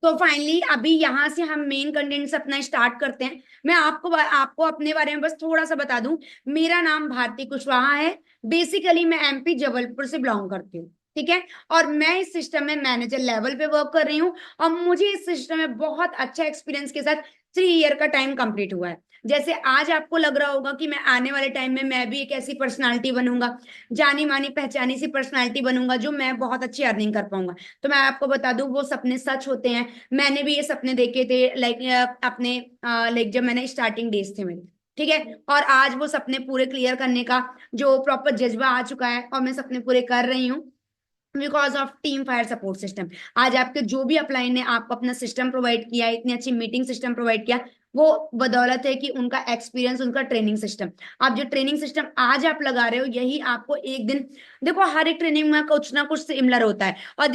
तो फाइनली अभी यहाँ से हम मेन कंटेंट से अपना स्टार्ट करते हैं। मैं आपको आपको अपने बारे में बस थोड़ा सा बता दूं। मेरा नाम भारती कुशवाहा है। बेसिकली मैं एमपी जबलपुर से बिलोंग करती हूँ। ठीक है। और मैं इस सिस्टम में मैनेजर लेवल पे वर्क कर रही हूँ। और मुझे इस सिस्टम में बहुत अच्छा एक्सपीरियंस के साथ 3 ईयर का टाइम कंप्लीट हुआ है। जैसे आज आपको लग रहा होगा कि मैं आने वाले टाइम में मैं भी एक ऐसी पर्सनालिटी बनूंगा, जानी मानी पहचानी सी पर्सनालिटी बनूंगा, जो मैं बहुत अच्छी अर्निंग कर पाऊंगा। तो मैं आपको बता दूं वो सपने सच होते हैं। मैंने भी ये सपने देखे थे, लाइक अपने लाइक जब मैंने स्टार्टिंग डेज थे मेरे। ठीक है। और आज वो सपने पूरे क्लियर करने का जो प्रॉपर जज्बा आ चुका है, और मैं सपने पूरे कर रही हूँ because of team fire support system. आज आपके जो भी अपलाइन ने आपको अपना सिस्टम प्रोवाइड किया, इतनी अच्छी मीटिंग सिस्टम प्रोवाइड किया, वो बदौलत है कि उनका एक्सपीरियंस, उनका ट्रेनिंग सिस्टम। आप जो ट्रेनिंग सिस्टम आज आप लगा रहे हो, यही आपको एक दिन, देखो हर एक ट्रेनिंग में कुछ ना कुछ सिमिलर होता है। और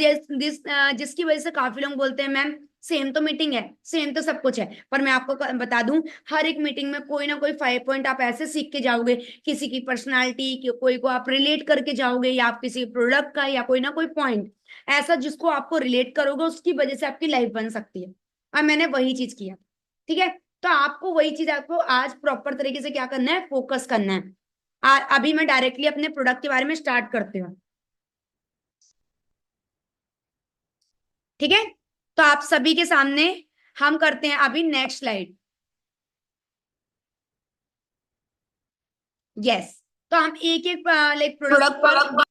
जिसकी वजह से काफी लोग बोलते हैं मैम सेम तो मीटिंग है, सेम तो सब कुछ है। पर मैं आपको बता दूं, हर एक मीटिंग में कोई ना कोई 5 पॉइंट आप ऐसे सीख के जाओगे। किसी की पर्सनालिटी, कोई को आप रिलेट करके जाओगे, या आप किसी प्रोडक्ट का, या कोई ना कोई पॉइंट ऐसा जिसको आपको रिलेट करोगे, उसकी वजह से आपकी लाइफ बन सकती है। और मैंने वही चीज किया। ठीक है। तो आपको वही चीज आपको आज प्रॉपर तरीके से क्या करना है, फोकस करना है। अभी मैं डायरेक्टली अपने प्रोडक्ट के बारे में स्टार्ट करती हूँ। ठीक है। तो आप सभी के सामने हम करते हैं अभी नेक्स्ट स्लाइड। यस। तो हम एक एक लाइक प्रोडक्ट प्रोडक्ट पर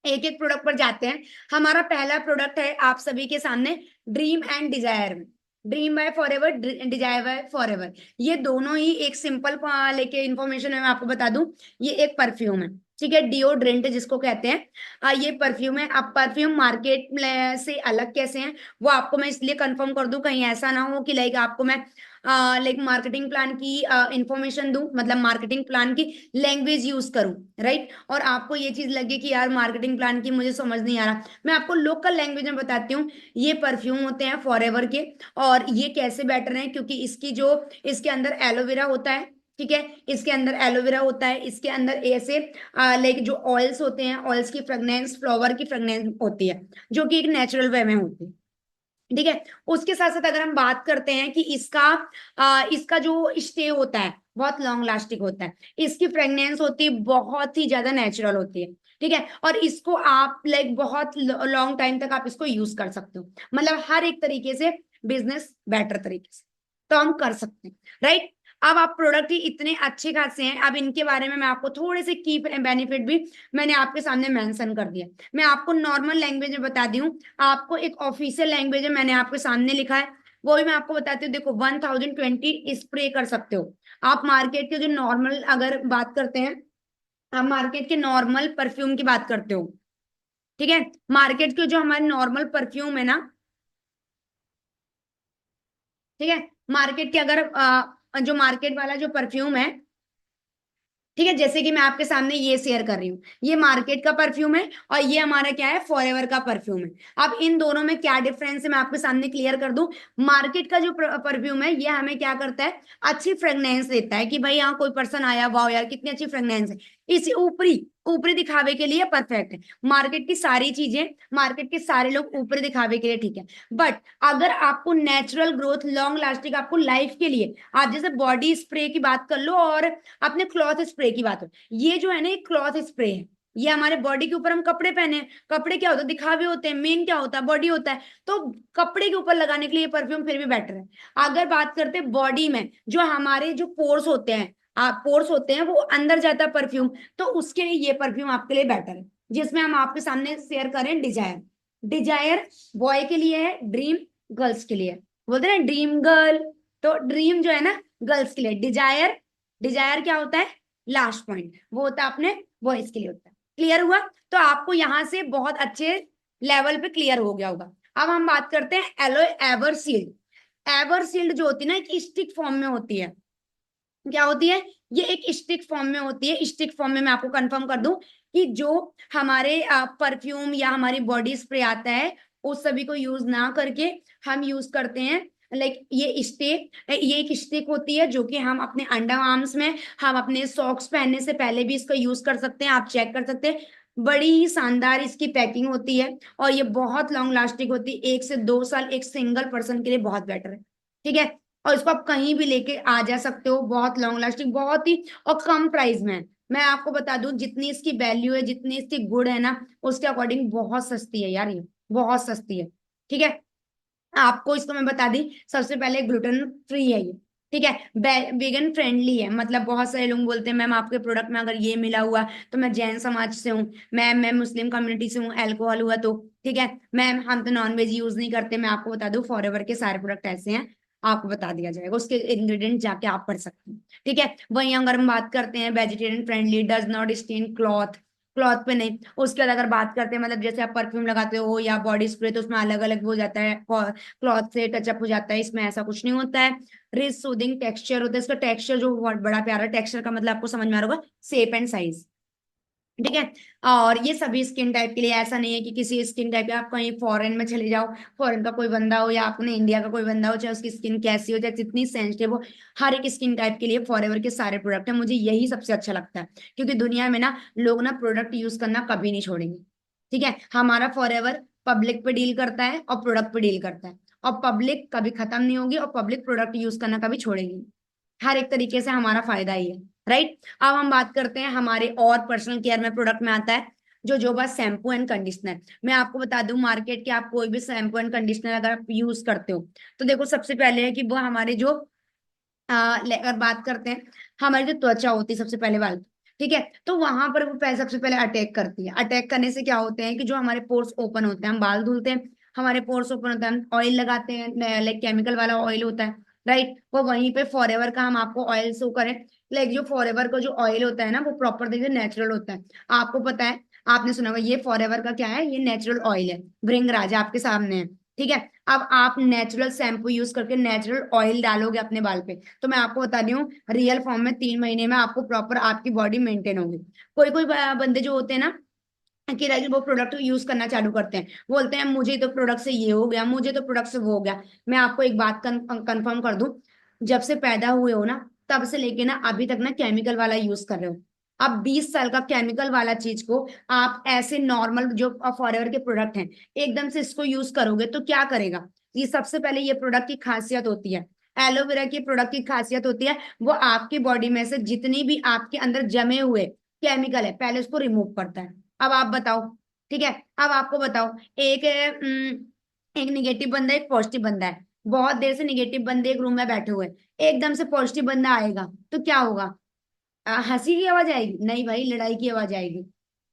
पर एक एक प्रोडक्ट पर जाते हैं। हमारा पहला प्रोडक्ट है आप सभी के सामने, dream and desire. Dream by forever, desire by forever. ये दोनों ही एक सिंपल लेके इंफॉर्मेशन मैं आपको बता दूं। ये एक परफ्यूम है। ठीक है। डिओड्रेंट जिसको कहते हैं, ये परफ्यूम है। अब परफ्यूम मार्केट से अलग कैसे हैं, वो आपको मैं इसलिए कंफर्म कर दूं, कहीं ऐसा ना हो कि लाइक आपको मैं लाइक मार्केटिंग प्लान की इंफॉर्मेशन दूं, मतलब मार्केटिंग प्लान की लैंग्वेज यूज करूं, राइट। और आपको ये चीज लगे कि यार मार्केटिंग प्लान की मुझे समझ नहीं आ रहा। मैं आपको लोकल लैंग्वेज में बताती हूँ। ये परफ्यूम होते हैं फॉरएवर के। और ये कैसे बेटर हैं, क्योंकि इसके अंदर एलोवेरा होता है। ठीक है। इसके अंदर एलोवेरा होता है, इसके अंदर ऐसे लाइक जो ऑयल्स होते हैं, ऑयल्स की फ्रेगनेंस, फ्लावर की फ्रेगनेंस होती है, जो कि एक नेचुरल वे में होती है। ठीक है। उसके साथ साथ अगर हम बात करते हैं कि इसका जो स्टे होता है बहुत लॉन्ग लास्टिंग होता है। इसकी फ्रेगनेंस होती है बहुत ही ज्यादा नेचुरल होती है। ठीक है। और इसको आप लाइक बहुत लॉन्ग टाइम तक आप इसको यूज कर सकते हो, मतलब हर एक तरीके से बिजनेस बेटर तरीके से तो हम कर सकते हैं, राइट। अब आप प्रोडक्ट ही इतने अच्छे खासे हैं, अब इनके बारे में मैं आपको थोड़े से की बेनिफिट भी मैंने आपके सामने मेंशन कर दिया। मैं आपको नॉर्मल लैंग्वेज में बता दी हूँ। आपको एक ऑफिशियल लैंग्वेज है, मैंने आपके सामने लिखा है, वो भी मैं आपको बताती हूँ। देखो 1020 स्प्रे कर सकते हो आप। मार्केट के जो नॉर्मल अगर बात करते हैं, आप मार्केट के नॉर्मल परफ्यूम की बात करते हो। ठीक है। मार्केट के जो हमारे नॉर्मल परफ्यूम है ना, ठीक है, मार्केट के अगर जो मार्केट वाला जो परफ्यूम है, ठीक है, जैसे कि मैं आपके सामने ये शेयर कर रही हूँ, ये मार्केट का परफ्यूम है, और ये हमारा क्या है, फॉरएवर का परफ्यूम है। अब इन दोनों में क्या डिफरेंस है मैं आपके सामने क्लियर कर दूं। मार्केट का जो परफ्यूम है, ये हमें क्या करता है, अच्छी फ्रेग्रेंस देता है कि भाई यहाँ कोई पर्सन आया, वाह यार कितनी अच्छी फ्रेग्रेंस है। इसी ऊपरी ऊपरी दिखावे के लिए परफेक्ट है। मार्केट की सारी चीजें, मार्केट के सारे लोग ऊपरी दिखावे के लिए ठीक है। बट अगर आपको नेचुरल ग्रोथ, लॉन्ग लास्टिंग, आपको लाइफ के लिए, आप जैसे बॉडी स्प्रे की बात कर लो और अपने क्लॉथ स्प्रे की बात हो, ये जो है ना, एक क्लॉथ स्प्रे है। ये हमारे बॉडी के ऊपर हम कपड़े पहने हैं, कपड़े क्या होता है, दिखावे होते हैं, मेन क्या होता है, बॉडी होता है। तो कपड़े के ऊपर लगाने के लिए परफ्यूम फिर भी बेटर है। अगर बात करते हैं बॉडी में, जो हमारे जो पोर्स होते हैं, पोर्स होते हैं, वो अंदर जाता है परफ्यूम, तो उसके लिए ये परफ्यूम आपके लिए बेटर है। जिसमें हम आपके सामने शेयर करें, डिजायर। डिजायर बॉय के लिए है, ड्रीम गर्ल्स के लिए है। बोलते हैं ड्रीम गर्ल, तो ड्रीम जो है ना गर्ल्स के लिए, डिजायर, डिजायर क्या होता है, लास्ट पॉइंट, वो होता है अपने बॉयज के लिए होता है। क्लियर हुआ। तो आपको यहां से बहुत अच्छे लेवल पे क्लियर हो गया होगा। अब हम बात करते हैं aloe ever shield. Ever shield जो होती है ना, एक स्टिक फॉर्म में होती है। क्या होती है, ये एक स्टिक फॉर्म में होती है। स्टिक फॉर्म में मैं आपको कंफर्म कर दूं कि जो हमारे परफ्यूम या हमारी बॉडी स्प्रे आता है, उस सभी को यूज ना करके हम यूज करते हैं लाइक ये एक स्टिक होती है, जो कि हम अपने अंडर आर्म्स में, हम अपने सॉक्स पहनने से पहले भी इसको यूज कर सकते हैं। आप चेक कर सकते हैं, बड़ी ही शानदार इसकी पैकिंग होती है और ये बहुत लॉन्ग लास्टिंग होती है, 1 से 2 साल एक सिंगल पर्सन के लिए बहुत बेटर है। ठीक है, और इसको आप कहीं भी लेके आ जा सकते हो, बहुत लॉन्ग लास्टिंग, बहुत ही और कम प्राइस में है। मैं आपको बता दूं जितनी इसकी वैल्यू है, जितनी इसकी गुण है ना, उसके अकॉर्डिंग बहुत सस्ती है यार, ये बहुत सस्ती है। ठीक है, आपको इसको मैं बता दी, सबसे पहले ग्लूटेन फ्री है ये। ठीक है, वेगन फ्रेंडली है, मतलब बहुत सारे लोग बोलते हैं मैम आपके प्रोडक्ट में अगर ये मिला हुआ, तो मैं जैन समाज से हूँ, मैं मुस्लिम कम्युनिटी से हूँ, अल्कोहल हुआ तो। ठीक है मैम, हम तो नॉन वेज यूज नहीं करते। मैं आपको बता दूं फॉरएवर के सारे प्रोडक्ट ऐसे हैं, आपको बता दिया जाएगा, उसके इंग्रेडिएंट जाके आप पढ़ सकते हैं। ठीक है, वहीं अगर हम बात करते हैं vegetarian friendly, does not stain cloth, cloth पे नहीं। उसके बाद अगर बात करते हैं, मतलब जैसे आप परफ्यूम लगाते हो या बॉडी स्प्रे, तो उसमें अलग अलग हो जाता है, क्लॉथ से टचअप हो जाता है, इसमें ऐसा कुछ नहीं होता है। रिच सूदिंग टेक्सचर होता है इसका, टेक्सचर जो बहुत बड़ा प्यारा टेक्सचर का मतलब आपको समझ में आ रहा होगा, शेप एंड साइज। ठीक है, और ये सभी स्किन टाइप के लिए, ऐसा नहीं है कि किसी स्किन टाइप के, आप कहीं फॉरेन में चले जाओ, फॉरेन का कोई बंदा हो या अपने इंडिया का कोई बंदा हो, चाहे उसकी स्किन कैसी हो, चाहे जितनी सेंसिटिव हो, हर एक स्किन टाइप के लिए फॉरएवर के सारे प्रोडक्ट है। मुझे यही सबसे अच्छा लगता है, क्योंकि दुनिया में ना लोग ना प्रोडक्ट यूज करना कभी नहीं छोड़ेंगे। ठीक है, हमारा फॉरएवर पब्लिक पे डील करता है और प्रोडक्ट पे डील करता है, और पब्लिक कभी खत्म नहीं होगी और पब्लिक प्रोडक्ट यूज करना कभी छोड़ेगी। हर एक तरीके से हमारा फायदा ही है। राइट, अब हम बात करते हैं हमारे और पर्सनल केयर में प्रोडक्ट में आता है जो जोबा शैम्पू एंड कंडीशनर। मैं आपको बता दूं, मार्केट के आप कोई भी शैम्पू एंड कंडीशनर अगर आप यूज करते हो, तो देखो सबसे पहले है कि वो हमारे जो अगर बात करते हैं, हमारी जो त्वचा होती है सबसे पहले वाल, ठीक है, तो वहां पर वो पहले सबसे पहले अटैक करती है। अटैक करने से क्या होते हैं कि जो हमारे पोर्स ओपन होते हैं, हम बाल धुलते हैं, हमारे पोर्स ओपन होते हैं, हम ऑयल लगाते हैं, लाइक केमिकल वाला ऑयल होता है, राइट, वो वहीं पे फॉरएवर का हम आपको ऑयल शो करें। लाइक जो फॉरएवर का जो ऑयल होता है ना, वो प्रॉपर देखिए नेचुरल होता है। आपको पता है, आपने सुना होगा, ये फॉरएवर का क्या है, ये नेचुरल ऑयल है, भृंगराज आपके सामने है। ठीक है, अब आप नेचुरल शैम्पू यूज करके नेचुरल ऑयल डालोगे अपने बाल पे, तो मैं आपको बता रही हूँ, रियल फॉर्म में 3 महीने में आपको प्रॉपर आपकी बॉडी मेंटेन होगी। कोई कोई बंदे जो होते हैं ना, कि राइट, वो प्रोडक्ट यूज करना चालू करते हैं, बोलते हैं मुझे तो प्रोडक्ट से ये हो गया, मुझे तो प्रोडक्ट से वो हो गया। मैं आपको एक बात कंफर्म कर दूं, जब से पैदा हुए हो ना, तब से लेके ना अभी तक ना केमिकल वाला यूज कर रहे हो। अब 20 साल का केमिकल वाला चीज को आप ऐसे नॉर्मल जो फॉरएवर के प्रोडक्ट हैं, एकदम से इसको यूज करोगे तो क्या करेगा। ये सबसे पहले ये प्रोडक्ट की खासियत होती है, एलोवेरा की प्रोडक्ट की खासियत होती है, वो आपकी बॉडी में से जितनी भी आपके अंदर जमे हुए केमिकल है, पहले उसको रिमूव करता है। अब आप बताओ, ठीक है, अब आपको बताओ, एक निगेटिव बंदा, एक पॉजिटिव बंदा है, बहुत देर से निगेटिव बंदे एक रूम में बैठे हुए हैं, एकदम से पॉजिटिव बंदा आएगा तो क्या होगा, हंसी की आवाज आएगी, नहीं भाई, लड़ाई की आवाज आएगी।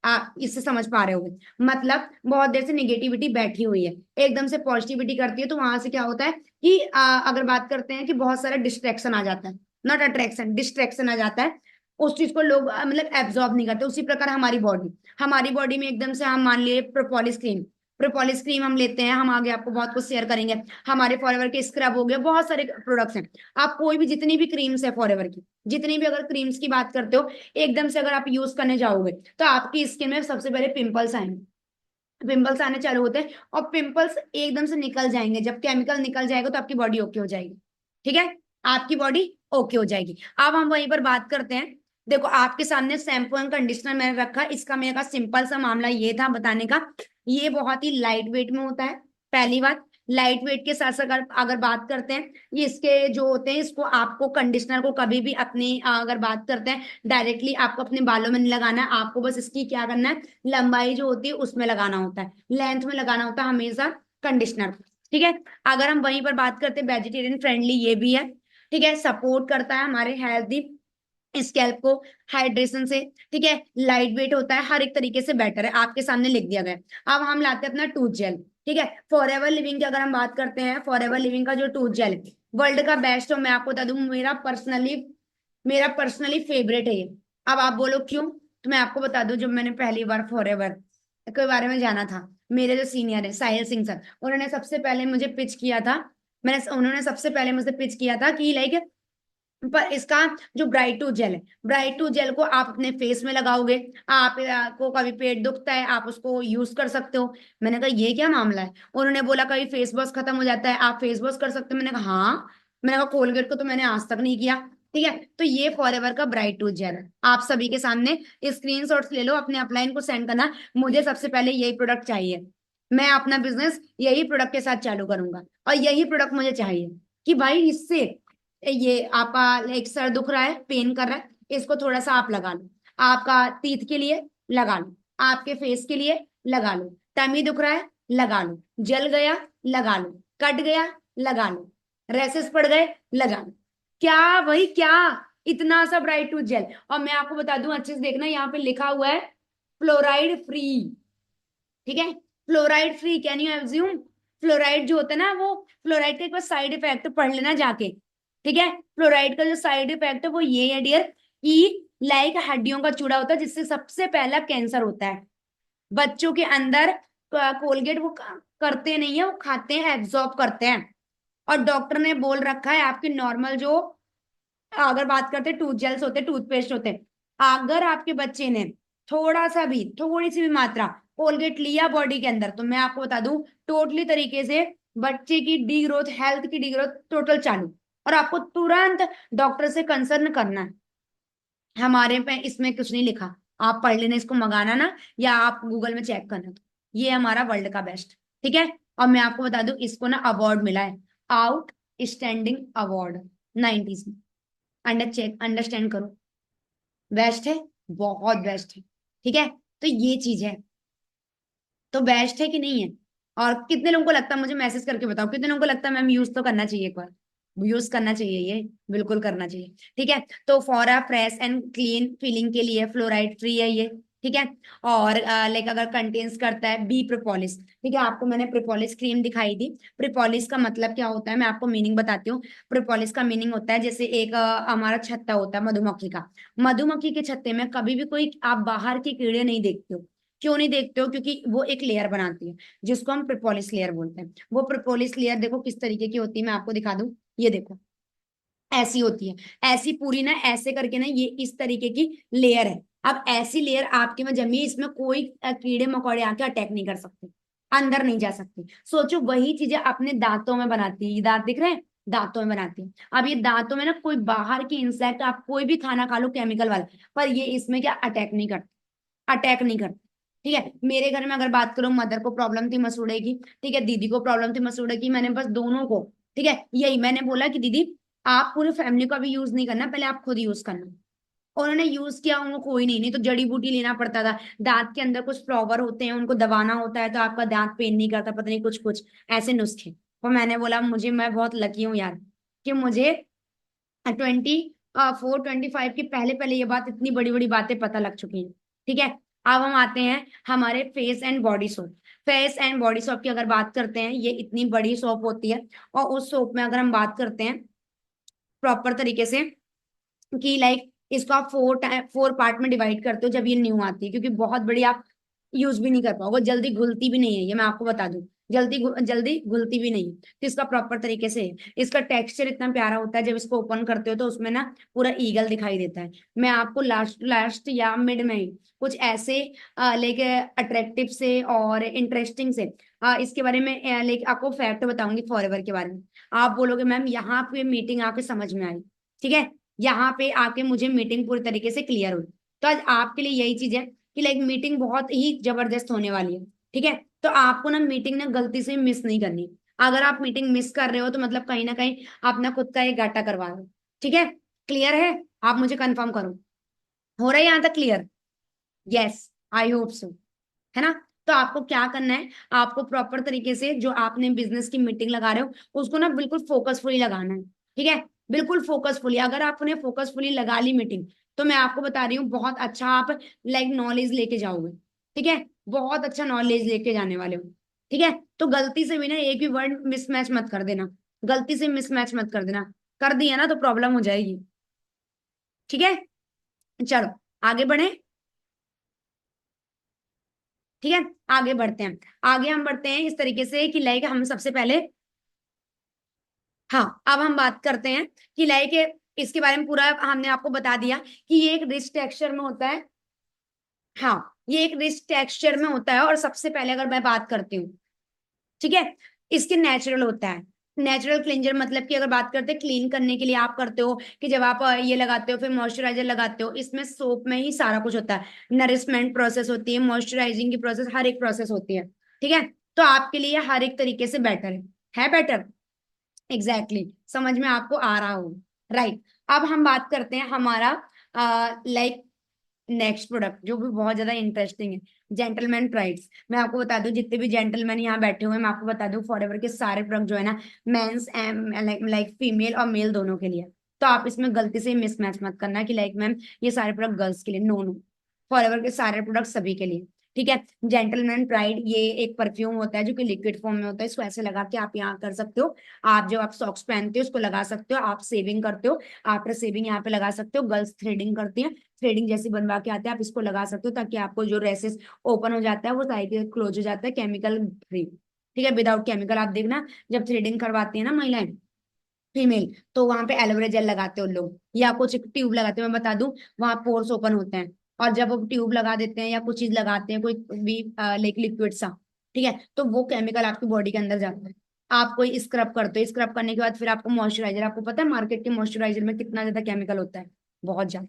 आप इससे समझ पा रहे होगे, मतलब बहुत देर से निगेटिविटी बैठी हुई है, एकदम से पॉजिटिविटी करती है, तो वहां से क्या होता है कि अगर बात करते हैं कि बहुत सारा डिस्ट्रैक्शन आ जाता है, नॉट अट्रैक्शन, डिस्ट्रैक्शन आ जाता है, उस चीज को लोग मतलब एब्जॉर्ब नहीं करते। उसी प्रकार हमारी बॉडी में एकदम से हम मान लिए प्रोपोलिस क्रीम हम लेते हैं, हम आगे आपको बहुत कुछ शेयर करेंगे। हमारे फॉरएवर के स्क्रब हो गए, बहुत सारे प्रोडक्ट्स हैं। आप कोई भी जितनी भी क्रीम्स है फॉरएवर की, जितनी भी अगर क्रीम्स की बात करते हो, एकदम से अगर आप यूज करने जाओगे तो आपकी स्किन में सबसे पहले पिंपल्स आएंगे, पिंपल्स आने चालू होते हैं, और पिंपल्स एकदम से निकल जाएंगे, जब केमिकल निकल जाएगा तो आपकी बॉडी ओके हो जाएगी। ठीक है, आपकी बॉडी ओके हो जाएगी। अब हम वहीं पर बात करते हैं, देखो आपके सामने शैम्पू एंड कंडीशनर मैंने रखा, इसका मेरा सिंपल सा मामला ये था बताने का, ये बहुत ही लाइट वेट में होता है। पहली बात, लाइट वेट के साथ साथ अगर अगर बात करते हैं, ये इसके जो होते हैं, इसको आपको कंडीशनर को कभी भी अपनी अगर बात करते हैं, डायरेक्टली आपको अपने बालों में नहीं लगाना है, आपको बस इसकी क्या करना है, लंबाई जो होती है उसमें लगाना होता है, लेंथ में लगाना होता है हमेशा कंडीशनर को। ठीक है, अगर हम वहीं पर बात करते हैं, वेजिटेरियन फ्रेंडली ये भी है। ठीक है, सपोर्ट करता है हमारे हेल्दी स्कैल्प को हाइड्रेशन से। ठीक है, लाइट वेट होता है, हर एक तरीके से बेटर है, आपके सामने लिख दिया गया है। अब हम लाते हैं अपना टूथ जेल। ठीक है, फॉरएवर लिविंग की अगर हम बात करते हैं, फॉरएवर लिविंग का जो टूथ जेल वर्ल्ड का बेस्ट हो, मैं आपको बता दूं, मेरा पर्सनली फेवरेट है ये। अब आप बोलो क्यों, तो मैं आपको बता दूं, जब मैंने पहली बार फॉरएवर के बारे में जाना था, मेरे जो सीनियर है साहिल सिंह सर, उन्होंने सबसे पहले मुझे पिच किया था, उन्होंने सबसे पहले मुझे पिच किया था कि लाइक, पर इसका जो ब्राइट टू जेल है, ब्राइट टू जेल को आप अपने फेस में लगाओगे, आपको कभी पेट दुखता है आप उसको यूज कर सकते हो। मैंने कहा ये क्या मामला है, उन्होंने बोला कभी फेस वॉश खत्म हो जाता है आप फेस वॉश कर सकते हो। मैंने कहा हाँ, मैंने कहा कोलगेट को तो मैंने आज तक नहीं किया। ठीक है, तो ये फॉरएवर का ब्राइट टूथ जेल है आप सभी के सामने। स्क्रीनशॉट्स ले लो, अपने अपलाइन को सेंड करना, मुझे सबसे पहले यही प्रोडक्ट चाहिए। मैं अपना बिजनेस यही प्रोडक्ट के साथ चालू करूंगा, और यही प्रोडक्ट मुझे चाहिए कि भाई इससे ये आपका लाइक सर दुख रहा है, पेन कर रहा है, इसको थोड़ा सा आप लगा लो। आपका टीथ के लिए लगा लो, आपके फेस के लिए लगा लो, टमी दुख रहा है लगा लो, जल गया लगा लो, कट गया लगा लो, रेसेस पड़ गए लगा लो। क्या भाई क्या, इतना सा ब्राइट टूथ जेल। और मैं आपको बता दूं, अच्छे से देखना, यहाँ पे लिखा हुआ है फ्लोराइड फ्री। ठीक है, fluoride free, can you assume? Fluoride जो होता है ना, वो फ्लोराइड का एक बार साइड इफेक्ट पढ़ लेना जाके। ठीक है, फ्लोराइड का जो साइड इफेक्ट है वो ये है डियर, कि लाइक हड्डियों का चूड़ा होता है, जिससे सबसे पहला कैंसर होता है। बच्चों के अंदर कोलगेट वो करते नहीं है, वो खाते हैं, एब्जॉर्ब करते हैं। और डॉक्टर ने बोल रखा है आपके नॉर्मल जो, अगर बात करते हैं टूथ जेल्स होते हैं, टूथपेस्ट होते हैं, अगर आपके बच्चे ने थोड़ा सा भी, थोड़ी सी भी मात्रा कोलगेट लिया बॉडी के अंदर, तो मैं आपको बता दूं टोटली तरीके से बच्चे की डी ग्रोथ, हेल्थ की डी ग्रोथ टोटल चालू। और आपको तुरंत डॉक्टर से कंसर्न करना है। हमारे पे इसमें कुछ नहीं लिखा, आप पढ़ लेना, इसको मंगाना ना, या आप गूगल में चेक करना, तो ये हमारा वर्ल्ड का बेस्ट। ठीक है, और मैं आपको बता दूं इसको ना अवार्ड मिला है, आउट स्टैंडिंग अवार्ड 90s में। अंडरस्टैंड करो, बेस्ट है, बहुत बेस्ट है। ठीक है, तो ये चीज है, तो बेस्ट है कि नहीं है? और कितने लोगों को लगता है, मुझे मैसेज करके बताओ, कितने लोगों को लगता है मैम यूज तो करना चाहिए, एक बार यूज करना चाहिए, ये बिल्कुल करना चाहिए। ठीक है, तो for a fresh and clean feeling के लिए फ्लोराइड फ्री है ये। ठीक है, और लाइक अगर कंटेन्स करता है बी प्रोपोलिस। ठीक है, आपको मैंने प्रोपोलिस क्रीम दिखाई दी। प्रोपोलिस का मतलब क्या होता है, मैं आपको मीनिंग बताती हूँ। प्रोपोलिस का मीनिंग होता है, जैसे एक हमारा छत्ता होता है मधुमक्खी का, मधुमक्खी के छत्ते में कभी भी कोई आप बाहर के कीड़े नहीं देखते हो। क्यों नहीं देखते हो? क्योंकि वो एक लेयर बनाती है, जिसको हम प्रोपोलिस लेयर बोलते हैं। वो प्रोपोलिस लेयर देखो किस तरीके की होती है, मैं आपको दिखा दूं, ये देखो ऐसी होती है। ऐसी पूरी ना, ऐसे करके ना, ये इस तरीके की लेयर है। अब ऐसी लेयर आपके में जमी है, इसमें कोई कीड़े मकोड़े आके अटैक नहीं कर सकते, अंदर नहीं जा सकते। सोचो वही चीजें अपने दांतों में बनाती है, ये दांत दिख रहे हैं, दांतों में बनाती है। अब ये दांतों में ना कोई बाहर की इंसेक्ट, आप कोई भी खाना खा लो केमिकल वाला, पर ये इसमें क्या अटैक नहीं करते, अटैक नहीं करते। ठीक है, मेरे घर में अगर बात करूं, मदर को प्रॉब्लम थी मसूड़े की, ठीक है, दीदी को प्रॉब्लम थी मसूड़े की, मैंने बस दोनों को, ठीक है, यही मैंने बोला कि दीदी आप पूरी फैमिली को अभी यूज नहीं करना, पहले आप खुद यूज करना। उन्होंने यूज किया, उनको कोई नहीं, नहीं तो जड़ी बूटी लेना पड़ता था, दांत के अंदर कुछ फ्लावर होते हैं उनको दबाना होता है, तो आपका दांत पेन नहीं करता, पता नहीं कुछ कुछ ऐसे नुस्खे। और मैंने बोला मुझे, मैं बहुत लकी हूँ यार, कि मुझे 24 25 की पहले पहले ये बात, इतनी बड़ी बड़ी बातें पता लग चुकी हैं। ठीक है, अब हम आते हैं हमारे face and body soap. Face and body soap की अगर बात करते हैं, ये इतनी बड़ी सोप होती है, और उस सोप में अगर हम बात करते हैं प्रॉपर तरीके से, कि लाइक इसको आप 4 पार्ट में डिवाइड करते हो जब ये न्यू आती है, क्योंकि बहुत बड़ी आप यूज भी नहीं कर पाओगे, जल्दी घुलती भी नहीं है, ये मैं आपको बता दूं, जल्दी घुलती भी नहीं है। तो इसका प्रॉपर तरीके से है। इसका टेक्सचर इतना प्यारा होता है, जब इसको ओपन करते हो तो उसमें ना पूरा ईगल दिखाई देता है। मैं आपको लास्ट लास्ट या मिड में ही कुछ ऐसे लेके अट्रैक्टिव से और इंटरेस्टिंग से इसके बारे में लेके आपको फैक्ट बताऊंगी फॉरएवर के बारे में। आप बोलोगे मैम यहाँ पे मीटिंग आके समझ में आई। ठीक है, यहाँ पे आके मुझे मीटिंग पूरी तरीके से क्लियर हुई। तो आज आपके लिए यही चीज है कि लाइक मीटिंग बहुत ही जबरदस्त होने वाली है। ठीक है, तो आपको ना मीटिंग ना गलती से मिस नहीं करनी। अगर आप मीटिंग मिस कर रहे हो तो मतलब कहीं ना कहीं अपना खुद का एक घाटा करवा रहे हो। ठीक है, क्लियर है? आप मुझे कंफर्म करो, हो रहा है यहाँ तक clear? Yes, I hope so, है ना? तो आपको क्या करना है, आपको प्रॉपर तरीके से जो आपने बिजनेस की मीटिंग लगा रहे हो, उसको ना बिल्कुल फोकसफुली लगाना है। ठीक है, बिल्कुल फोकसफुली, अगर आपने फोकसफुली लगा ली मीटिंग, तो मैं आपको बता रही हूँ बहुत अच्छा आप लाइक नॉलेज लेके जाओगे। ठीक है, बहुत अच्छा नॉलेज लेके जाने वाले हो। ठीक है, तो गलती से भी ना एक भी वर्ड मिसमैच मत कर देना, गलती से मिसमैच मत कर देना, कर दिया ना तो प्रॉब्लम हो जाएगी। ठीक है, चलो आगे बढ़े। ठीक है, आगे बढ़ते हैं। आगे हम बढ़ते हैं इस तरीके से कि लाइक हम सबसे पहले, हाँ अब हम बात करते हैं कि लाइक इसके बारे में पूरा हमने आपको बता दिया कि ये एक रिच टेक्सचर में होता है। हाँ, ये एक रिच टेक्सचर में होता है, और सबसे पहले अगर मैं बात करती हूँ, ठीक है, इसके नेचुरल होता है। नेचुरल क्लींजर मतलब कि अगर बात करते हैं क्लीन करने के लिए आप करते हो कि जब आप ये लगाते हो फिर मॉइस्चराइजर लगाते हो, इसमें सोप में ही सारा कुछ होता है। नरिशमेंट प्रोसेस होती है, मॉइस्चराइजिंग की प्रोसेस, हर एक प्रोसेस होती है। ठीक है, तो आपके लिए हर एक तरीके से बेटर है बेटर। Exactly exactly. समझ में आपको आ रहा हो। राइट, अब हम बात करते हैं हमारा लाइक नेक्स्ट प्रोडक्ट जो भी बहुत ज्यादा इंटरेस्टिंग है, जेंटलमैन प्राइड्स। मैं आपको बता दूं जितने भी जेंटलमैन यहाँ बैठे हुए हैं, मैं आपको बता दूं फॉरएवर के सारे प्रोडक्ट जो है ना, मेंस लाइक फीमेल और मेल दोनों के लिए। तो आप इसमें गलती से मिसमैच मत करना कि लाइक मैम ये सारे प्रोडक्ट गर्ल्स के लिए, नो नो, फॉरएवर के सारे प्रोडक्ट सभी के लिए। ठीक है, जेंटलमैन प्राइड ये एक परफ्यूम होता है जो कि लिक्विड फॉर्म में होता है, इसको ऐसे लगा के आप यहाँ कर सकते हो। आप जो आप सॉक्स पहनते हो उसको लगा सकते हो, आप सेविंग करते हो, आफ्टर सेविंग यहाँ पे लगा सकते हो। गर्ल्स थ्रेडिंग करती हैं, थ्रेडिंग जैसी बनवा के आते हैं, आप इसको लगा सकते हो ताकि आपको जो रेसेस ओपन हो जाता है वो साइड क्लोज हो जाता है, केमिकल फ्री। ठीक है, विदाउट केमिकल। आप देखना जब थ्रेडिंग करवाती है ना महिलाएं, फीमेल, तो वहां पे एलोवेरा जेल लगाते हैं उन लोग या कुछ ट्यूब लगाते हैं, मैं बता दूं वहां पोर्स ओपन होते हैं। और जब वो ट्यूब लगा देते हैं या कुछ चीज लगाते हैं कोई भी लाइक लिक्विड सा, ठीक है, तो वो केमिकल आपकी बॉडी के अंदर जाता है। आप कोई स्क्रब करते हो, स्क्रब करने के बाद फिर आपको मॉइस्चराइजर, आपको पता है मार्केट के मॉइस्चराइजर में कितना ज्यादा केमिकल होता है, बहुत ज्यादा।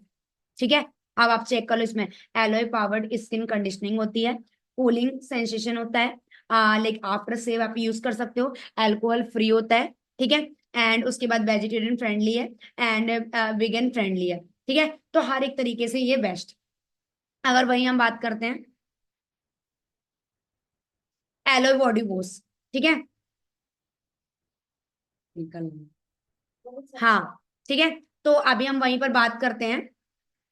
ठीक है, अब आप चेक कर लो, इसमें एलोए पावर्ड स्किन कंडीशनिंग होती है, कूलिंग सेंसेशन होता है, लाइक आफ्टर सेव आप यूज कर सकते हो, अल्कोहल फ्री होता है। ठीक है, एंड उसके बाद वेजिटेरियन फ्रेंडली है एंड वेगन फ्रेंडली है। ठीक है, तो हर एक तरीके से ये बेस्ट। अगर वही हम बात करते हैं एलोए बॉडी वॉश, ठीक है, निकल, हाँ, ठीक है, तो अभी हम वहीं पर बात करते हैं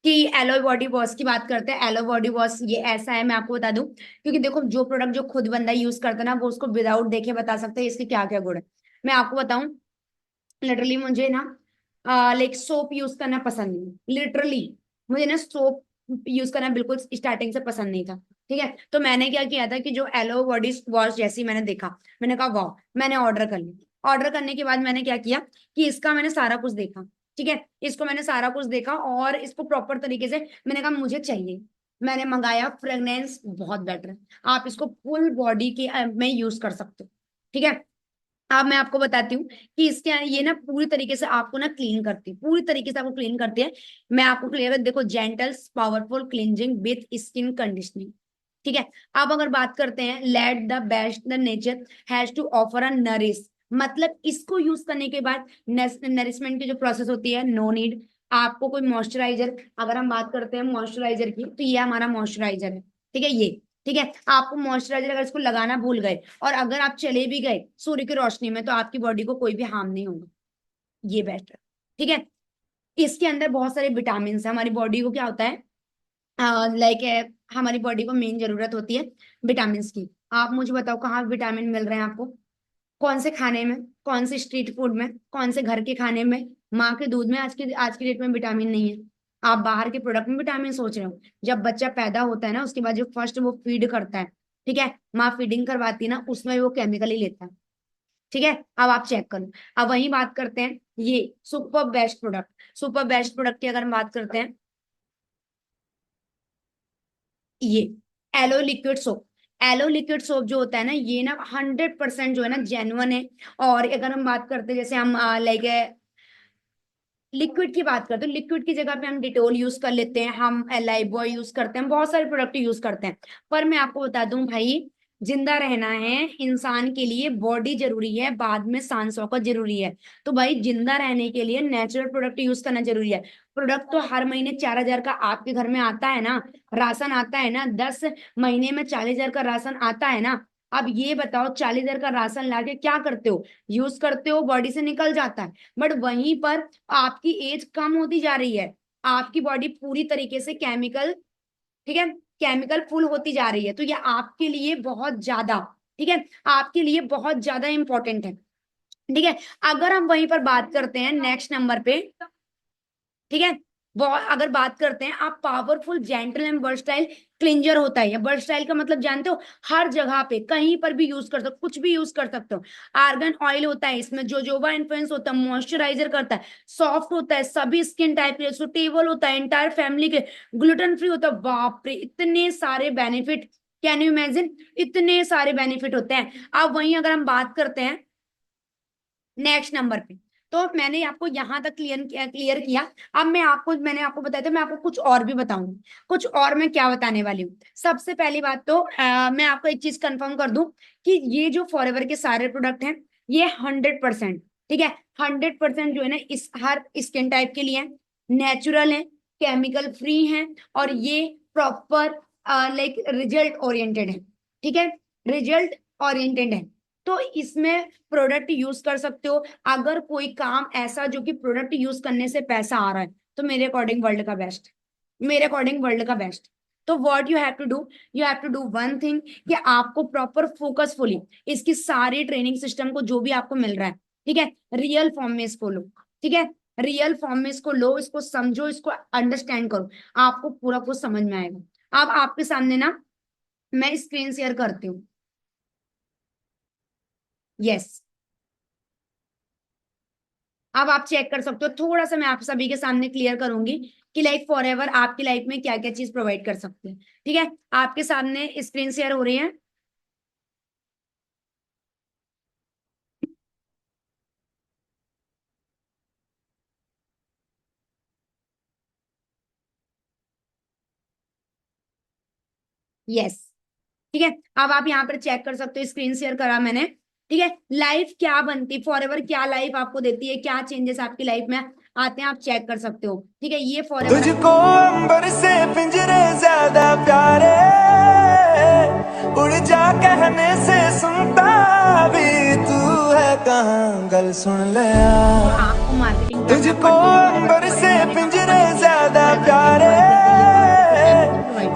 कि एलोय बॉडी वॉश की बात करते हैं। एलोय बॉडी वॉश ये ऐसा है, मैं आपको बता दूं, क्योंकि देखो जो प्रोडक्ट जो खुद बंदा यूज करता है ना वो उसको विदाउट देखे बता सकता है इसके क्या क्या गुण है। मैं आपको बताऊं, लिटरली मुझे ना लाइक सोप यूज करना पसंद नहीं, लिटरली मुझे ना सोप यूज करना बिल्कुल स्टार्टिंग से पसंद नहीं था। ठीक है, तो मैंने क्या किया था कि जो एलो बॉडी वॉश जैसी मैंने देखा, मैंने कहा वाह, मैंने ऑर्डर कर लिया। ऑर्डर करने के बाद मैंने क्या किया कि इसका मैंने सारा कुछ देखा। ठीक है, इसको मैंने सारा कुछ देखा और इसको प्रॉपर तरीके से मैंने कहा मुझे चाहिए, मैंने मंगाया। फ्रेग्रेंस बहुत बेटर है, आप इसको फुल बॉडी के में यूज कर सकते हो। ठीक है, अब मैं आपको बताती हूँ कि इसके ये ना पूरी तरीके से आपको ना क्लीन करती है, पूरी तरीके से आपको क्लीन करती है। मैं आपको क्लियर देखो, gentle powerful cleansing with skin conditioning. ठीक है, अब अगर बात करते हैं let the best the nature has to offer a nourish, मतलब इसको यूज करने के बाद नरिशमेंट की जो प्रोसेस होती है, नो नीड आपको कोई मॉइस्चराइजर। अगर हम बात करते हैं मॉइस्चराइजर की, तो ये हमारा मॉइस्चराइजर है। ठीक है, ये, ठीक है, आपको मॉइस्चराइजर अगर इसको लगाना भूल गए और अगर आप चले भी गए सूर्य की रोशनी में, तो आपकी बॉडी को कोई भी हार्म नहीं होगा, ये बेस्ट है। ठीक है, इसके अंदर बहुत सारे विटामिन है। हमारी बॉडी को क्या होता है, लाइक हमारी बॉडी को मेन जरूरत होती है विटामिन की। आप मुझे बताओ कहाँ विटामिन मिल रहे हैं आपको, कौन से खाने में, कौन से स्ट्रीट फूड में, कौन से घर के खाने में, माँ के दूध में आज की डेट में विटामिन नहीं है। आप बाहर के प्रोडक्ट में विटामिन सोच रहे हो। जब बच्चा पैदा होता है ना उसके बाद जो फर्स्ट वो फीड करता है, ठीक है, माँ फीडिंग करवाती है ना, उसमें वो केमिकल ही लेता है। ठीक है, अब आप चेक करो। अब वही बात करते हैं ये super best product, super best product की अगर हम बात करते हैं, ये aloe liquid soap. Aloe liquid soap जो होता है ना, ये ना 100% जो है ना जेन्युइन है। और अगर हम बात करते हैं जैसे हम लाइक लिक्विड की बात करते हैं, लिक्विड की जगह पे हम डिटोल यूज कर लेते हैं, हम लाइबॉय यूज करते हैं, बहुत सारे प्रोडक्ट यूज करते हैं। पर मैं आपको बता दूं भाई, जिंदा रहना है इंसान के लिए बॉडी जरूरी है, बाद में सांसों का जरूरी है। तो भाई जिंदा रहने के लिए नेचुरल प्रोडक्ट यूज करना जरूरी है। प्रोडक्ट तो हर महीने 4,000 का आपके घर में आता है ना, राशन आता है ना, 10 महीने में 40,000 का राशन आता है ना। अब ये बताओ 40,000 का राशन लाके क्या करते हो, यूज करते हो, बॉडी से निकल जाता है। बट वहीं पर आपकी एज कम होती जा रही है, आपकी बॉडी पूरी तरीके से केमिकल, ठीक है, केमिकल फुल होती जा रही है। तो ये आपके लिए बहुत ज्यादा, ठीक है, आपके लिए बहुत ज्यादा इंपॉर्टेंट है। ठीक है, अगर हम वहीं पर बात करते हैं नेक्स्ट नंबर पे, ठीक है, वो अगर बात करते हैं आप powerful gentle and versatile cleanser होता है। वर्सटाइल का मतलब जानते हो, हर जगह पे कहीं पर भी यूज कर सकते हो, कुछ भी यूज कर सकते हो। आर्गन ऑयल होता है इसमें, जोजोबा इन्फ्लुएंस होता है, मॉइस्चराइजर करता है, सॉफ्ट होता है, सभी स्किन टाइप के, सुटेबल होता है एंटायर फैमिली के, ग्लूटेन फ्री होता है। बाप रे, इतने सारे बेनिफिट, कैन यू इमेजिन, इतने सारे बेनिफिट होते हैं। अब वहीं अगर हम बात करते हैं नेक्स्ट नंबर पे। तो मैंने आपको यहाँ तक क्लियर किया। अब मैंने आपको बताया था, मैं आपको कुछ और भी बताऊंगी। कुछ और मैं क्या बताने वाली हूँ, सबसे पहली बात तो मैं आपको एक चीज कंफर्म कर दूं कि ये जो फॉरएवर के सारे प्रोडक्ट हैं ये 100%, ठीक है, 100% जो है ना इस हर स्किन टाइप के लिए नेचुरल है, केमिकल फ्री है, और ये प्रॉपर लाइक रिजल्ट ओरिएंटेड है, ठीक है, रिजल्ट ओरिएंटेड है। तो इसमें प्रोडक्ट यूज कर सकते हो। अगर कोई काम ऐसा जो कि प्रोडक्ट यूज करने से पैसा आ रहा है, तो मेरे अकॉर्डिंग वर्ल्ड का बेस्ट, मेरे अकॉर्डिंग वर्ल्ड का बेस्ट। तो what you have to do, you have to do one thing, कि आपको प्रॉपर फोकसफुली इसकी सारी ट्रेनिंग सिस्टम को जो भी आपको मिल रहा है, ठीक है, रियल फॉर्म में इसको लो, ठीक है, रियल फॉर्म में इसको लो, इसको समझो, इसको अंडरस्टैंड करो, आपको पूरा कुछ समझ में आएगा। अब आपके सामने ना मैं स्क्रीन शेयर करती हूँ। यस, अब आप चेक कर सकते हो, थोड़ा सा मैं आप सभी के सामने क्लियर करूंगी कि लाइक फॉरएवर आपकी लाइफ में क्या क्या चीज प्रोवाइड कर सकते हैं, ठीक है। आपके सामने स्क्रीन शेयर हो रही है। यस, ठीक है। अब आप यहाँ पर चेक कर सकते हो, स्क्रीन शेयर करा मैंने, ठीक है। लाइफ क्या बनती, फॉरएवर क्या लाइफ आपको देती है, क्या चेंजेस आपकी लाइफ में आते हैं, आप चेक कर सकते हो, ठीक है। ये फॉरएवर तुझको अंबर से पिंजरे ज्यादा प्यारे, उड़ जा कहने से सुनता भी तू है कहाँ, गल सुन ले आपको मार्केटिंग तुझको अंबर से पिंजरे ज्यादा प्यारे,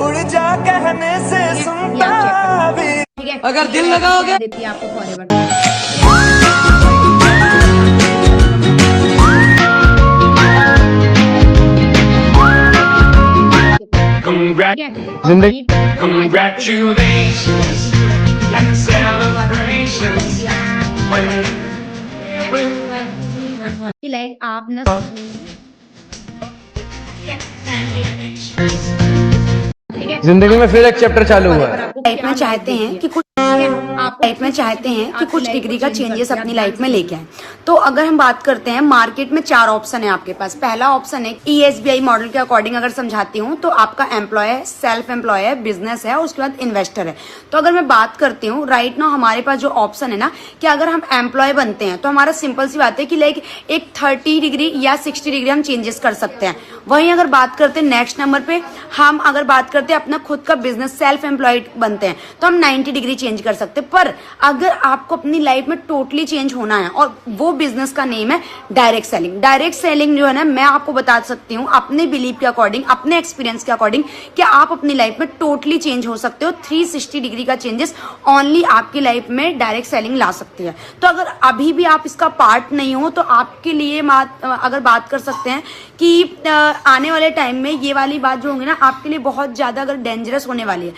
उड़ जा कहने से सुनता भी, ठीक है। अगर दिल लगाओगे देती है आपको फॉरएवर। जिंदगी congratulations and celebrations लाइक आप ना जिंदगी में फिर एक चैप्टर चालू हुआ है। लाइफ में चाहते हैं कि कुछ आप लाइफ में चाहते हैं कि कुछ डिग्री का चेंजेस अपनी लाइफ में लेके आए, तो अगर हम बात करते हैं, मार्केट में 4 ऑप्शन है आपके पास। पहला ऑप्शन है ESBI मॉडल के अकॉर्डिंग अगर समझाती हूँ तो आपका एम्प्लॉय है, सेल्फ एम्प्लॉय है, बिजनेस है, उसके बाद इन्वेस्टर है। तो अगर मैं बात करती हूँ राइट नाउ हमारे पास जो ऑप्शन है ना, कि अगर हम एम्प्लॉय बनते हैं तो हमारा सिंपल सी बात है कि लाइक एक 30 डिग्री या 60 डिग्री हम चेंजेस कर सकते हैं। वहीं अगर बात करते हैं नेक्स्ट नंबर पे, हम अगर बात करते हैं अपना खुद का बिजनेस, सेल्फ एम्प्लॉयड बनते हैं, तो हम 90 डिग्री चेंज कर सकते हैं। पर अगर आपको अपनी लाइफ में टोटली चेंज होना है, और वो बिजनेस का नेम है डायरेक्ट सेलिंग। डायरेक्ट सेलिंग जो है ना, मैं आपको बता सकती हूँ अपने बिलीव के अकॉर्डिंग, अपने एक्सपीरियंस के अकॉर्डिंग, कि आप अपनी लाइफ में टोटली चेंज हो सकते हो। 360 डिग्री का चेंजेस ओनली आपकी लाइफ में डायरेक्ट सेलिंग ला सकती है। तो अगर अभी भी आप इसका पार्ट नहीं हो, तो आपके लिए अगर बात कर सकते हैं कि आने वाले टाइम में ये वाली बात जो होंगी ना, आपके लिए बहुत ज्यादा अगर डेंजरस होने वाली है।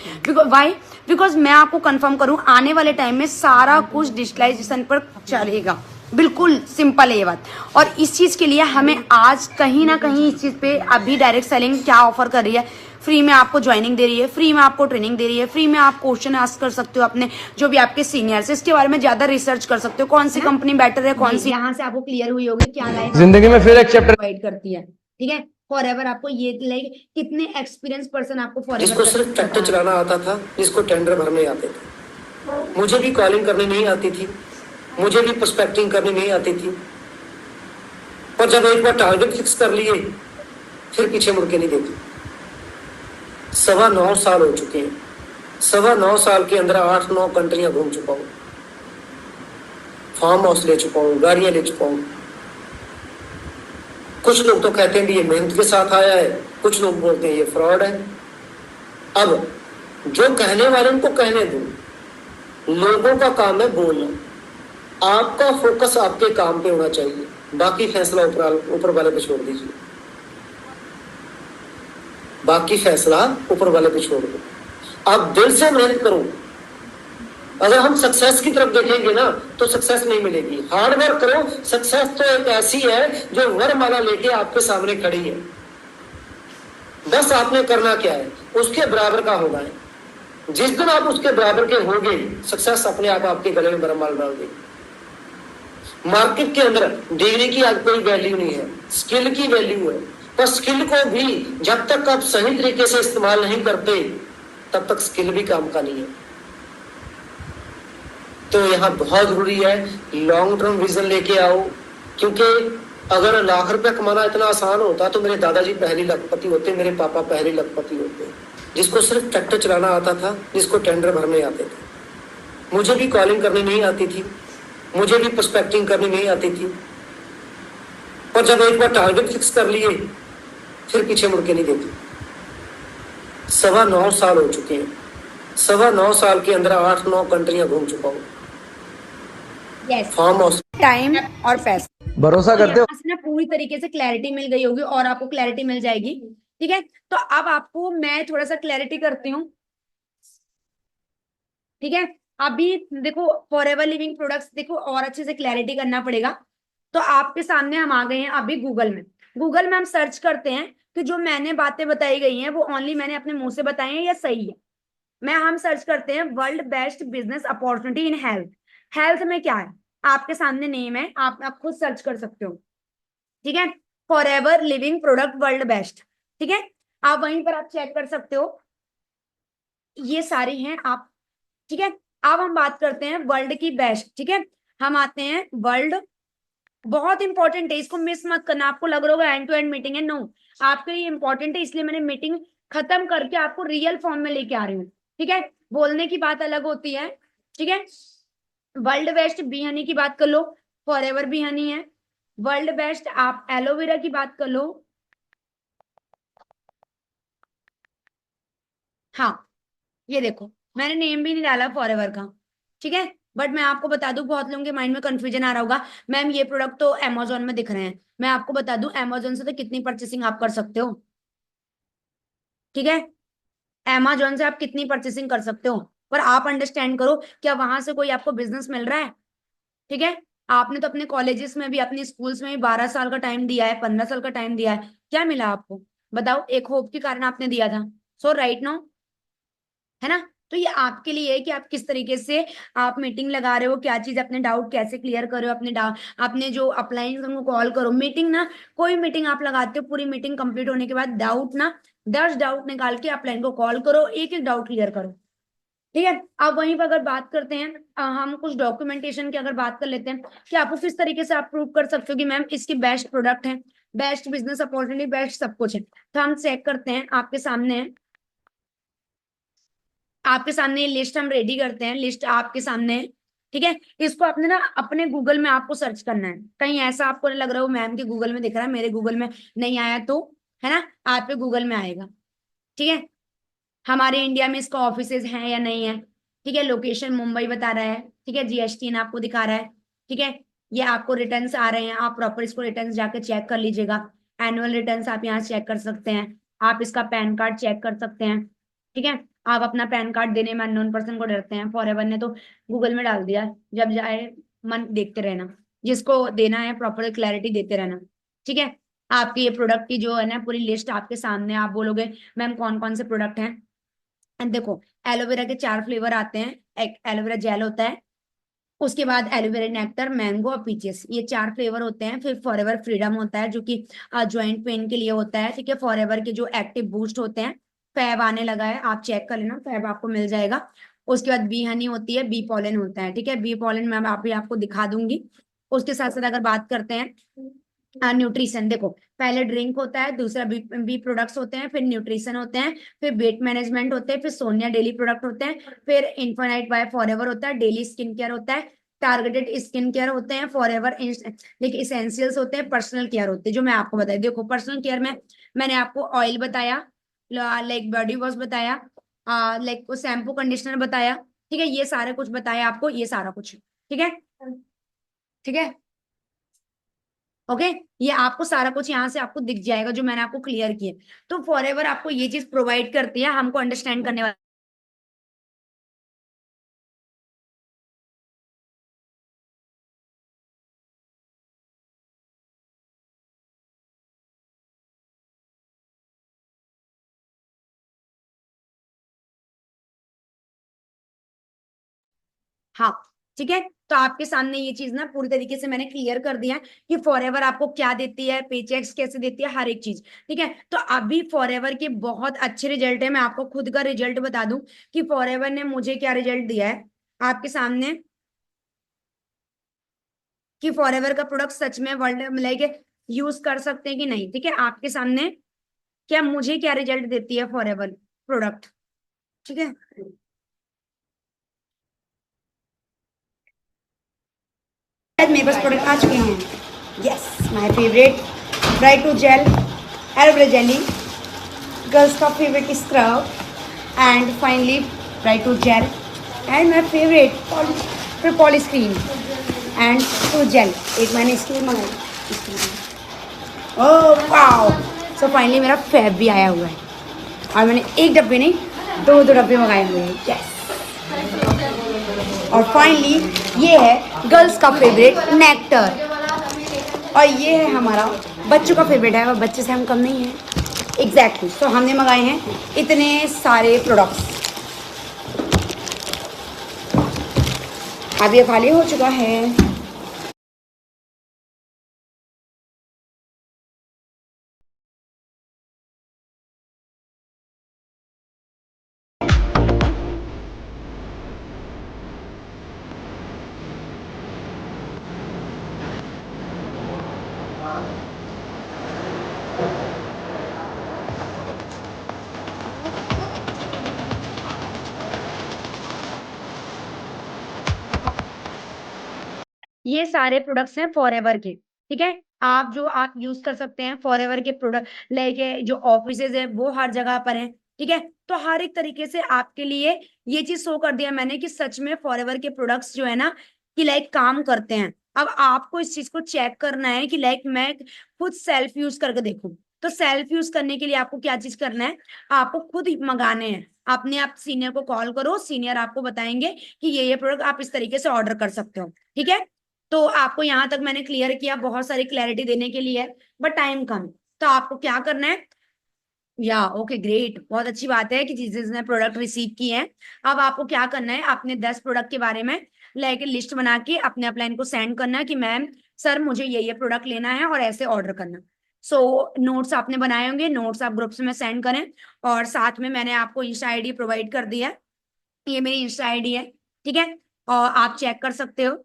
वाई? बिकॉज मैं आपको कंफर्म करूं, आने वाले टाइम में सारा कुछ डिजिटलाइजेशन पर चलेगा। बिल्कुल सिंपल है ये बात। और इस चीज के लिए हमें आज कहीं ना कहीं इस चीज पे अभी डायरेक्ट सेलिंग क्या ऑफर कर रही है, फ्री में आपको ज्वाइनिंग दे रही है, फ्री में आपको ट्रेनिंग दे रही है, फ्री में आप क्वेश्चन आस्क कर सकते हो अपने जो भी आपके सीनियर से, इसके बारे में ज्यादा रिसर्च कर सकते हो, कौन सी कंपनी बेटर है, कौन सी। यहाँ से आपको क्लियर हुई होगी क्या लाइफ जिंदगी में फिर एक चैप्टर प्रोवाइड करती है, ठीक है। फॉरएवर आपको ये लाइक कितने एक्सपीरियंस पर्सन आपको फॉरएवर, जिसको सिर्फ ट्रैक्टर चलाना आता था, जिसको टेंडर भरने आते थे। मुझे भी कॉलिंग करनी नहीं आती थी, मुझे भी प्रोस्पेक्टिंग करनी नहीं आती थी, पर जब एक बार टारगेट फिक्स कर लिए फिर पीछे मुड़ के नहीं देखी। 9.25 साल हो चुके हैं। 9.25 साल के अंदर 8-9 कंट्रियां घूम चुका हूँ, फार्म हाउस ले चुका हूँ, गाड़ियां ले चुका हूँ। कुछ लोग तो कहते हैं कि ये मेहनत के साथ आया है, कुछ लोग बोलते हैं ये फ्रॉड है। अब जो कहने वाले उनको कहने दो, लोगों का काम है बोलना। आपका फोकस आपके काम पे होना चाहिए, बाकी फैसला ऊपर वाले पे छोड़ दीजिए, बाकी फैसला ऊपर वाले पे छोड़ दो। आप दिल से मेहनत करो। अगर हम सक्सेस की तरफ देखेंगे ना तो सक्सेस नहीं मिलेगी। हार्ड वर्क करो। सक्सेस तो एक ऐसी है जो वरमाला लेके आपके सामने खड़ी है, बस आपने करना क्या है, उसके बराबर का होना है। जिस दिन आप उसके बराबर के होंगे, सक्सेस अपने आप आपके गले में वरमाला डाल देगी। मार्केट के अंदर डिग्री की आज कोई वैल्यू नहीं है, स्किल की वैल्यू है। पर स्किल को भी जब तक आप सही तरीके से इस्तेमाल नहीं करते तब तक स्किल भी काम का नहीं है। तो यहाँ बहुत जरूरी है लॉन्ग टर्म विजन लेके आओ, क्योंकि अगर लाख रुपया कमाना इतना आसान होता तो मेरे दादाजी पहले लखपति होते, मेरे पापा पहले लखपति होते। जिसको सिर्फ ट्रैक्टर चलाना आता था, जिसको टेंडर भरने आते थे। मुझे भी कॉलिंग करनी नहीं आती थी, मुझे भी प्रोस्पेक्टिंग करनी नहीं आती थी, पर जब एक बार टारगेट फिक्स कर लिए फिर पीछे मुड़ के नहीं देखी। 9.25 साल हो चुके हैं, 9.25 साल के अंदर 8-9 कंट्रियां घूम चुका हूँ। यस, फार्म हाउस, टाइम और पैसा, भरोसा करते हो? यहाँ से ना पूरी तरीके से क्लैरिटी मिल गई होगी और आपको क्लैरिटी मिल जाएगी। ठीक है, तो अब आपको मैं थोड़ा सा क्लैरिटी करती हूँ। ठीक है, अभी देखो फॉरएवर लिविंग प्रोडक्ट्स देखो और अच्छे से क्लैरिटी करना पड़ेगा। तो आपके सामने हम आ गए हैं अभी गूगल में हम सर्च करते हैं कि जो मैंने बातें बताई गई हैं वो ओनली मैंने अपने मुंह से बताई हैं या सही है। हम सर्च करते हैं world best business opportunity in health. Health में क्या है, आपके सामने नेम है, आप खुद सर्च कर सकते हो। ठीक है, forever living product world best. ठीक है, आप वहीं पर आप चेक कर सकते हो, ये सारी हैं आप। ठीक है, अब हम बात करते हैं वर्ल्ड की बेस्ट। ठीक है, हम आते हैं वर्ल्ड, बहुत इंपॉर्टेंट है, इसको मिस मत करना। आपको लग रहा होगा एंड टू एंड मीटिंग है, नो, आपके लिए इंपॉर्टेंट है, इसलिए मैंने मीटिंग खत्म करके आपको रियल फॉर्म में लेके आ रही हूँ। ठीक है, बोलने की बात अलग होती है। ठीक है, वर्ल्ड बेस्ट बी हनी की बात कर लो, फॉरएवर बी हनी है। वर्ल्ड बेस्ट आप एलोवेरा की बात कर लो, हाँ, ये देखो मैंने नेम भी नहीं डाला फॉरएवर का। ठीक है, बट मैं आपको बता दूं, बहुत लोगों के माइंड में कंफ्यूजन आ रहा होगा, मैम ये प्रोडक्ट तो अमेजोन में दिख रहे हैं। मैं आपको बता दूं अमेजोन से तो कितनी परचेसिंग आप कर सकते हो। ठीक है, अमेजोन से आप कितनी परचेसिंग कर सकते हो, पर आप अंडरस्टैंड करो क्या वहां से कोई आपको बिजनेस मिल रहा है। ठीक है, आपने तो अपने कॉलेजेस में भी अपने स्कूल्स में भी 12 साल का टाइम दिया है, 15 साल का टाइम दिया है, क्या मिला आपको बताओ, एक होप के कारण आपने दिया था। सो राइट नाउ, है ना। तो ये आपके लिए है कि आप किस तरीके से आप मीटिंग लगा रहे हो, क्या चीज, अपने डाउट कैसे क्लियर कर रहे हो, अपने डाउट, अपने जो अप्लाइंस उनको कॉल करो। मीटिंग ना, कोई मीटिंग आप लगाते हो, पूरी मीटिंग कंप्लीट होने के बाद डाउट ना 10 डाउट निकाल के अपलाइन को कॉल करो, एक एक डाउट क्लियर करो। ठीक है, अब वहीं पर अगर बात करते हैं हम कुछ डॉक्यूमेंटेशन की अगर बात कर लेते हैं कि आपको किस तरीके से आप प्रूव कर सकते हो कि मैम इसकी बेस्ट प्रोडक्ट है, बेस्ट बिजनेस अपॉर्चुनिटी, बेस्ट सब कुछ है। तो हम चेक करते हैं, आपके सामने ये लिस्ट हम रेडी करते हैं, लिस्ट आपके सामने है। ठीक है, इसको आपने ना अपने गूगल में आपको सर्च करना है, कहीं ऐसा आपको नहीं लग रहा हो मैम के गूगल में दिख रहा है मेरे गूगल में नहीं आया, तो है ना, आपके गूगल में आएगा। ठीक है, हमारे इंडिया में इसका ऑफिसेज हैं या नहीं है। ठीक है, लोकेशन मुंबई बता रहा है। ठीक है, जीएसटी आपको दिखा रहा है। ठीक है, ये आपको रिटर्न्स आ रहे हैं, आप प्रॉपर इसको रिटर्न्स जाके चेक कर लीजिएगा। एनुअल रिटर्न्स आप यहाँ चेक कर सकते हैं, आप इसका पैन कार्ड चेक कर सकते हैं। ठीक है, आप अपना पैन कार्ड देने में अननोन पर्सन को डरते हैं, फॉरएवर ने तो गूगल में डाल दिया, जब जाए मन देखते रहना, जिसको देना है प्रॉपर क्लैरिटी देते रहना। ठीक है, आपकी ये प्रोडक्ट की जो है ना पूरी लिस्ट आपके सामने, आप बोलोगे मैम कौन कौन से प्रोडक्ट हैं। एंड देखो, एलोवेरा के 4 फ्लेवर आते हैं, एक एलोवेरा जेल होता है, उसके बाद एलोवेरा नेक्टर, मैंगो और पीचेस, ये 4 फ्लेवर होते हैं। फिर फॉरएवर फ्रीडम होता है जो कि जॉइंट पेन के लिए होता है। ठीक है, फॉरएवर के जो एक्टिव बूस्ट होते हैं, फैब आने लगा है, आप चेक कर लेना, फैब आपको मिल जाएगा। उसके बाद बी हनी होती है, बी पॉलन होता है। ठीक है, बी पॉलन मैं आप भी आपको दिखा दूंगी। उसके साथ साथ अगर बात करते हैं न्यूट्रिशन, देखो पहले ड्रिंक होता है, दूसरा बी प्रोडक्ट्स होते हैं, फिर न्यूट्रिशन होते हैं, फिर वेट मैनेजमेंट होते हैं, फिर सोनिया डेली प्रोडक्ट होते हैं, फिर इन्फिनाइट बाय फॉरएवर होता है, डेली स्किन केयर होता है, टारगेटेड स्किन केयर होते हैं, फॉरएवर देखिए इसेंशियल्स होते हैं, पर्सनल केयर होते हैं जो मैं आपको बताई। देखो पर्सनल केयर में मैंने आपको ऑयल बताया, लाइक बॉडी वॉश बताया, लाइक शैम्पू कंडीशनर बताया। ठीक है, ये सारे कुछ बताया आपको, ये सारा कुछ। ठीक है, ठीक है, ओके, ये आपको सारा कुछ यहाँ से आपको दिख जाएगा जो मैंने आपको क्लियर किया। तो फॉरएवर आपको ये चीज प्रोवाइड करती है हमको अंडरस्टैंड करने वाला। हाँ, ठीक है, तो आपके सामने ये चीज ना पूरी तरीके से मैंने क्लियर कर दिया है कि फॉरएवर आपको क्या देती है, पेचेक्स कैसे देती है, हर एक चीज। ठीक है, तो अभी फॉरएवर के बहुत अच्छे रिजल्ट है। मैं आपको खुद का रिजल्ट बता दूं कि फॉरएवर ने मुझे क्या रिजल्ट दिया है आपके सामने, कि फॉरएवर का प्रोडक्ट सच में वर्ल्ड लाइक यूज कर सकते हैं कि नहीं। ठीक है, आपके सामने क्या मुझे क्या रिजल्ट देती है फॉरएवर प्रोडक्ट। ठीक है, मेरे पास प्रोडक्ट आ चुके हैं। Yes, my favourite bright to gel aloe vera jelly, girls का favourite scrub, and finally bright to gel, and my favourite poly screen and to gel. एक मैंने इसके लिए मंगाई। ओह वाओ, सो फाइनली मेरा फैब भी आया हुआ है, और मैंने एक डब्बे नहीं दो डब्बे मंगाए हुए हैं। यस, और फाइनली ये है गर्ल्स का फेवरेट नेक्टर, और ये है हमारा बच्चों का फेवरेट है, और बच्चे से हम कम नहीं हैं। एग्जैक्टली, तो हमने मंगाए हैं इतने सारे प्रोडक्ट्स। अब ये खाली हो चुका है। ये सारे प्रोडक्ट्स हैं फॉरएवर के। ठीक है, आप यूज कर सकते हैं फॉरएवर के प्रोडक्ट, लाइक जो ऑफिसेज है वो हर जगह पर है। ठीक है, तो हर एक तरीके से आपके लिए ये चीज शो कर दिया मैंने कि सच में फॉरएवर के प्रोडक्ट्स जो है ना कि लाइक काम करते हैं। अब आपको इस चीज को चेक करना है कि लाइक मैं खुद सेल्फ यूज करके देखूं। तो सेल्फ यूज करने के लिए आपको क्या चीज करना है, आपको खुद मंगाने हैं। अपने आप सीनियर को कॉल करो, सीनियर आपको बताएंगे कि ये प्रोडक्ट आप इस तरीके से ऑर्डर कर सकते हो। ठीक है, तो आपको यहां तक मैंने क्लियर किया, बहुत सारी क्लैरिटी देने के लिए, बट टाइम कम। तो आपको क्या करना है, या ओके ग्रेट, बहुत अच्छी बात है कि जिसने प्रोडक्ट रिसीव किए हैं। अब आपको क्या करना है, अपने 10 प्रोडक्ट के बारे में लाइक लिस्ट बना के अपने अपलाइन को सेंड करना है कि मैम सर मुझे ये प्रोडक्ट लेना है और ऐसे ऑर्डर करना। सो नोट्स आपने बनाए होंगे, नोट्स आप ग्रुप्स में सेंड करें, और साथ में मैंने आपको इंस्टा आईडी प्रोवाइड कर दिया है, ये मेरी इंस्टा आईडी है। ठीक है, और आप चेक कर सकते हो।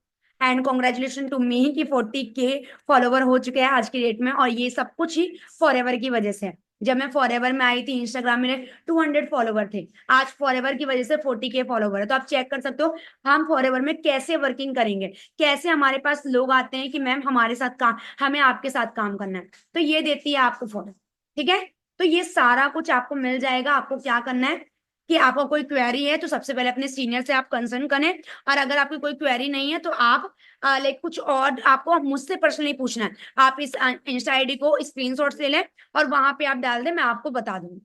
एंड कॉन्ग्रेचुलेशन टू मी कि 40K फॉलोवर हो चुके हैं आज की डेट में, और ये सब कुछ ही फॉरएवर की वजह से है। जब मैं फॉरएवर में आई थी इंस्टाग्राम में 200 फॉलोवर थे, आज फॉरएवर की वजह से 40K फॉलोवर है। तो आप चेक कर सकते हो हम फॉरएवर में कैसे वर्किंग करेंगे, कैसे हमारे पास लोग आते हैं कि मैम हमारे साथ काम, हमें आपके साथ काम करना है, तो ये देती है आपको फॉरएवर। ठीक है, तो ये सारा कुछ आपको मिल जाएगा। आपको क्या करना है कि आपका कोई क्वेरी है तो सबसे पहले अपने सीनियर से आप कंसर्न करें, और अगर आपकी कोई क्वेरी नहीं है तो आप लाइक कुछ और आपको मुझसे पर्सनली पूछना है, आप इस इंस्टा आईडी को स्क्रीनशॉट से लें और वहां पे आप डाल दें, मैं आपको बता दूंगी।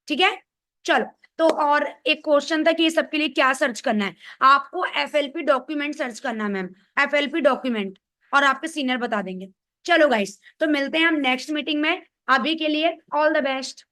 ठीक है, चलो। तो और एक क्वेश्चन था कि ये सबके लिए क्या सर्च करना है, आपको एफएलपी डॉक्यूमेंट सर्च करना है मैम, एफएलपी डॉक्यूमेंट, और आपके सीनियर बता देंगे। चलो गाइस, तो मिलते हैं हम नेक्स्ट मीटिंग में। अभी के लिए ऑल द बेस्ट।